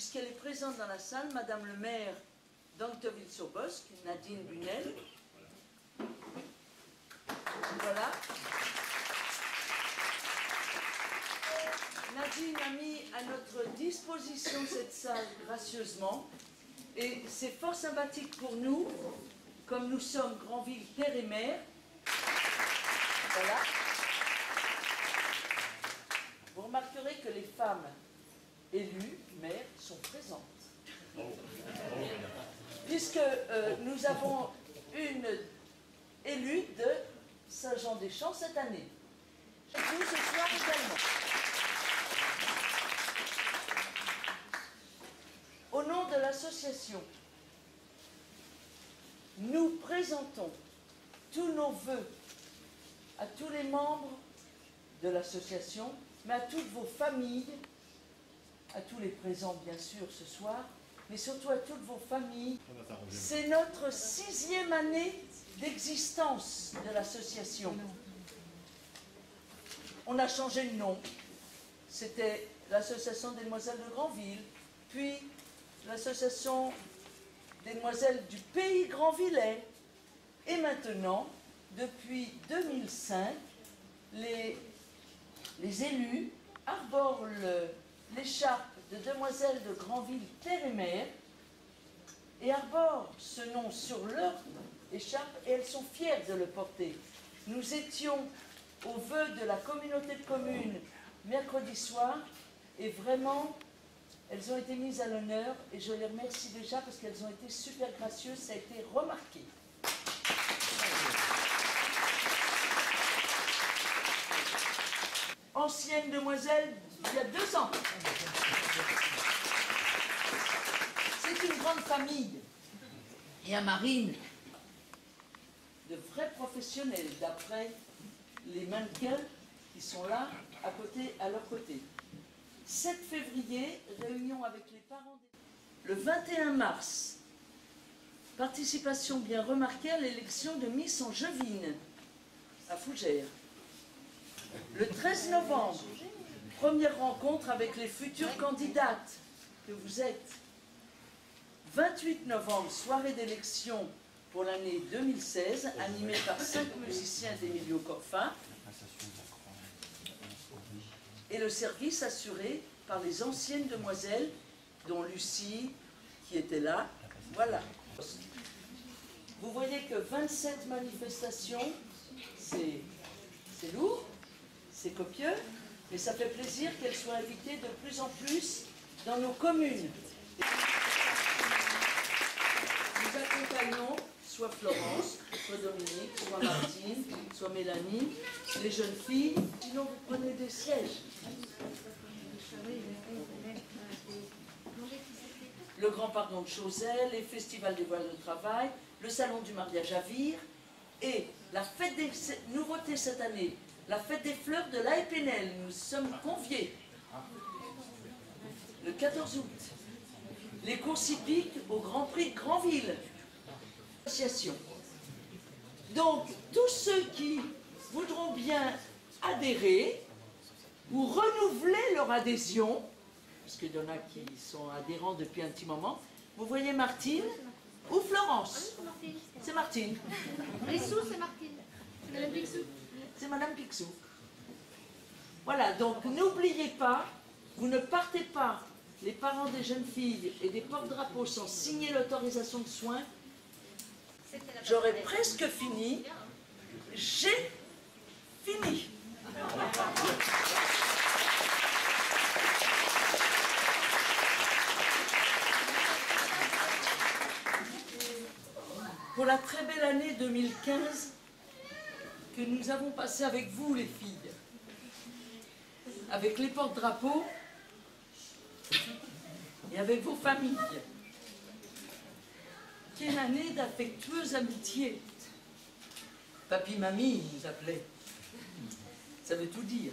puisqu'elle est présente dans la salle, Madame le maire d'Ancteville-sur-Bosc, Nadine Bunel. Voilà. Nadine a mis à notre disposition cette salle gracieusement et c'est fort sympathique pour nous, comme nous sommes Granville père et mère. Voilà. Vous remarquerez que les femmes élues, maires, sont présentes. Puisque nous avons une élue de Saint-Jean-des-Champs cette année. Vous ce soir également. Au nom de l'association, nous présentons tous nos vœux à tous les membres de l'association, mais à toutes vos familles, à tous les présents bien sûr ce soir, mais surtout à toutes vos familles. C'est notre 6e année d'existence de l'association. On a changé de nom. C'était l'association des Demoiselles de Granville, puis l'association des Demoiselles du Pays Granvillais. Et maintenant, depuis 2005, les élus arborent l'écharpe de Demoiselles de Granville père et mère et arborent ce nom sur leur écharpe et elles sont fières de le porter. Nous étions au vœu de la communauté de communes mercredi soir et vraiment elles ont été mises à l'honneur et je les remercie déjà parce qu'elles ont été super gracieuses, ça a été remarqué. Ancienne demoiselle il y a 2 ans. C'est une grande famille. Et à Marine, de vrais professionnels, d'après les mannequins qui sont là, à leur côté. 7 février, réunion avec les parents. Le 21 mars, participation bien remarquée à l'élection de Miss Angevine, à Fougères. Le 13 novembre, première rencontre avec les futures candidates que vous êtes. 28 novembre, soirée d'élection pour l'année 2016, animée par 5 musiciens d'Emilio Corfin. Et le service assuré par les anciennes demoiselles, dont Lucie, qui était là. Voilà. Vous voyez que 27 manifestations, c'est lourd, c'est copieux, mais ça fait plaisir qu'elles soient invitées de plus en plus dans nos communes. Nous accompagnons soit Florence, soit Dominique, soit Martine, soit Mélanie, les jeunes filles, sinon vous prenez des sièges. Le grand pardon de Chausel, les festivals des voiles de travail, le salon du mariage à Vire et la fête des nouveautés cette année, la fête des fleurs de la Épinel. Nous sommes conviés le 14 août. Les courses hippiques au Grand Prix de Granville. Association. Donc, tous ceux qui voudront bien adhérer ou renouveler leur adhésion, parce qu'il y en a qui sont adhérents depuis un petit moment, vous voyez Martine ou Florence? C'est Martine. Rissou, c'est Martine. C'est Madame Picsou. C'est Madame Picsou. Voilà, donc n'oubliez pas, vous ne partez pas, les parents des jeunes filles et des porte-drapeaux sans signer l'autorisation de soins. J'aurais presque fini. J'ai fini. Pour la très belle année 2015 que nous avons passée avec vous les filles, avec les porte-drapeaux et avec vos familles, qui est une année d'affectueuse amitié. Papy-mamie nous appelait, ça veut tout dire.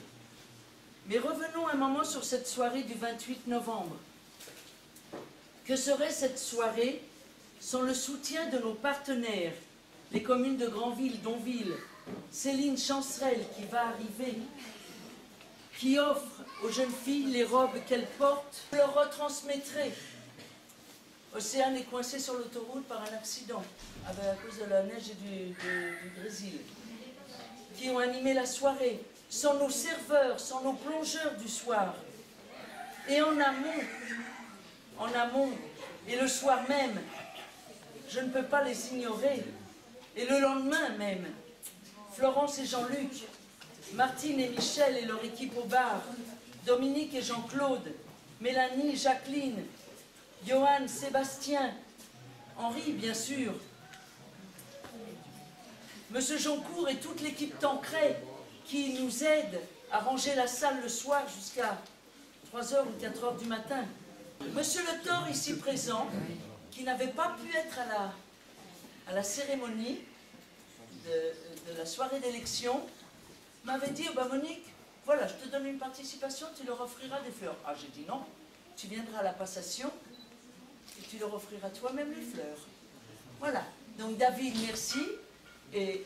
Mais revenons un moment sur cette soirée du 28 novembre. Que serait cette soirée sans le soutien de nos partenaires, les communes de Granville, Donville, Céline Chancerelle qui va arriver, qui offre aux jeunes filles les robes qu'elles portent. Je leur retransmettrai. Océane est coincée sur l'autoroute par un accident, à cause de la neige et du grésil, qui ont animé la soirée. Sont nos serveurs, sont nos plongeurs du soir. Et en amont, et le soir même, je ne peux pas les ignorer. Et le lendemain même, Florence et Jean-Luc, Martine et Michel et leur équipe au bar, Dominique et Jean-Claude, Mélanie, Jacqueline, Johan, Sébastien, Henri, bien sûr, Monsieur Joncourt et toute l'équipe Tancret qui nous aide à ranger la salle le soir jusqu'à 3h ou 4h du matin. Monsieur Le Thor, ici présent, qui n'avait pas pu être à la cérémonie de la soirée d'élection, m'avait dit, bah Monique, voilà, je te donne une participation, tu leur offriras des fleurs. Ah, j'ai dit non, tu viendras à la passation et tu leur offriras toi-même les fleurs. Voilà, donc David, merci. Et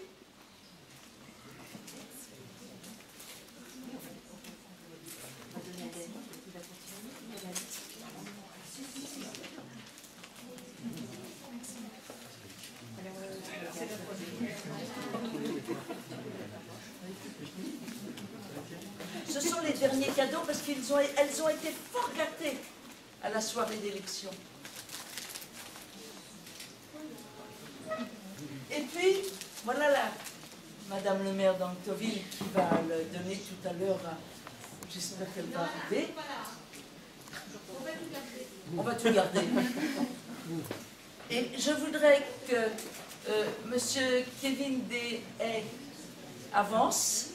ce sont les derniers cadeaux parce qu'elles ont été fort gâtées à la soirée d'élection. Et puis, voilà Madame le maire d'Anctoville qui va le donner tout à l'heure. J'espère qu'elle va arriver. On va tout garder. Et je voudrais que Monsieur Kevin Deshay avance.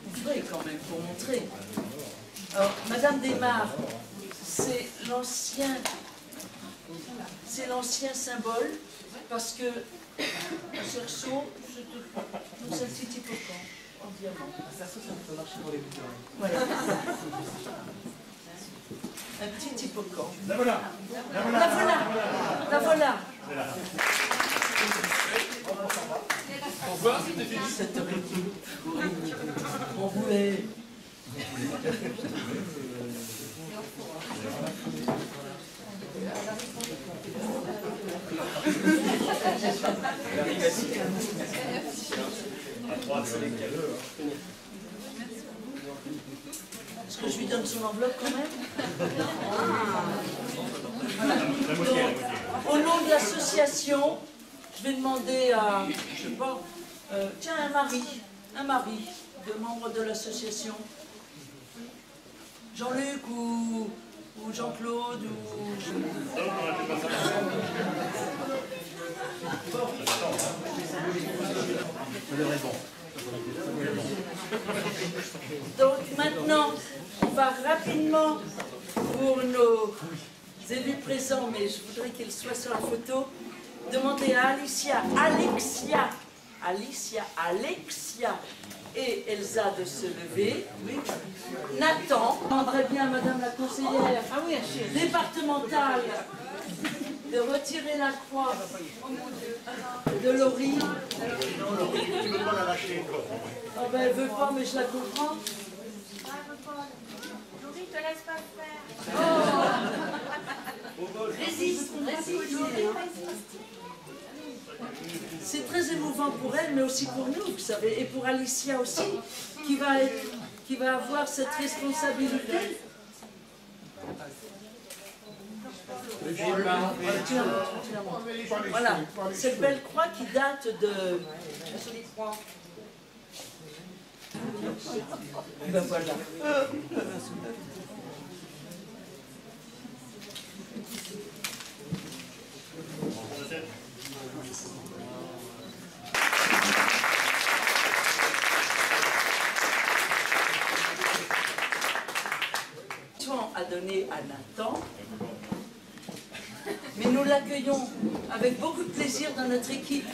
Vous verrez quand même pour montrer. Alors, Madame Desmar, c'est l'ancien symbole parce que un cerceau, c'est un petit hippocampe en diamant. Un cerceau, ça peut marcher pour les boutons. Voilà. Un petit hippocampe. La voilà. La voilà. Au revoir, c'était fini. 7h30. On voulait. Est-ce que je lui donne son enveloppe quand même? Voilà. Donc, au nom de l'association, je vais demander à, je sais pas, tiens, un mari de membre de l'association. Jean-Luc ou Jean-Claude ou... Donc maintenant, on va rapidement pour nos élus présents, mais je voudrais qu'ils soient sur la photo, demander à Alexia et Elsa de se lever. Nathan, je demanderais bien à Madame la conseillère départementale de retirer la croix de Laurie. Oh ben, elle veut pas, mais je la comprends. Laurie, te laisse pas faire. Oh. Résiste. C'est très émouvant pour elle, mais aussi pour nous, vous savez, et pour Alicia aussi, qui va avoir cette responsabilité. Voilà, cette belle croix qui date de... Ben voilà. À donner à Nathan, mais nous l'accueillons avec beaucoup de plaisir dans notre équipe.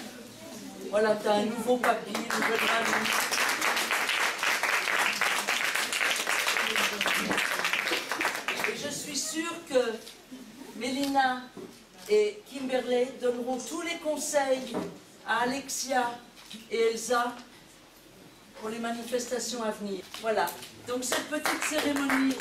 Voilà, tu as un nouveau papier, une nouvelle dragon. Et je suis sûre que Mélina et Kimberley donneront tous les conseils à Alexia et Elsa pour les manifestations à venir. Voilà. Donc cette petite cérémonie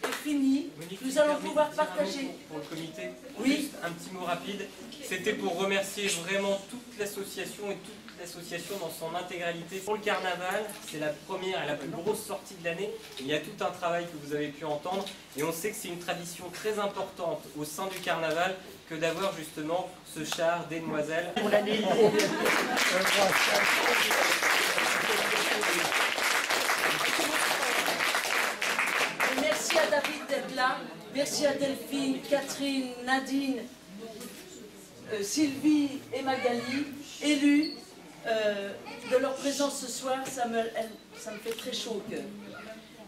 est finie. Nous allons pouvoir partager. Pour le comité, Oui. juste un petit mot rapide. C'était pour remercier vraiment toute l'association et toute l'association dans son intégralité. Pour le carnaval, c'est la première et la plus grosse sortie de l'année. Il y a tout un travail que vous avez pu entendre et on sait que c'est une tradition très importante au sein du carnaval que d'avoir justement ce char des demoiselles. Pour l'année. Merci à David d'être là. Merci à Delphine, Catherine, Nadine, Sylvie et Magali, élus de leur présence ce soir. Ça me fait très chaud au cœur.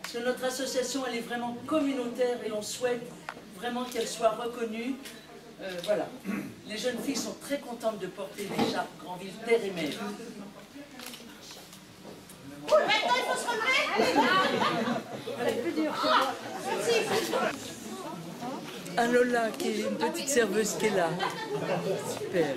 Parce que notre association, elle est vraiment communautaire et on souhaite vraiment qu'elle soit reconnue. Voilà. Les jeunes filles sont très contentes de porter l'écharpe Grandville Terre et Mer. Maintenant, il faut se relever. Allez, plus dur. Lola, qui est une petite serveuse qui est là. Super.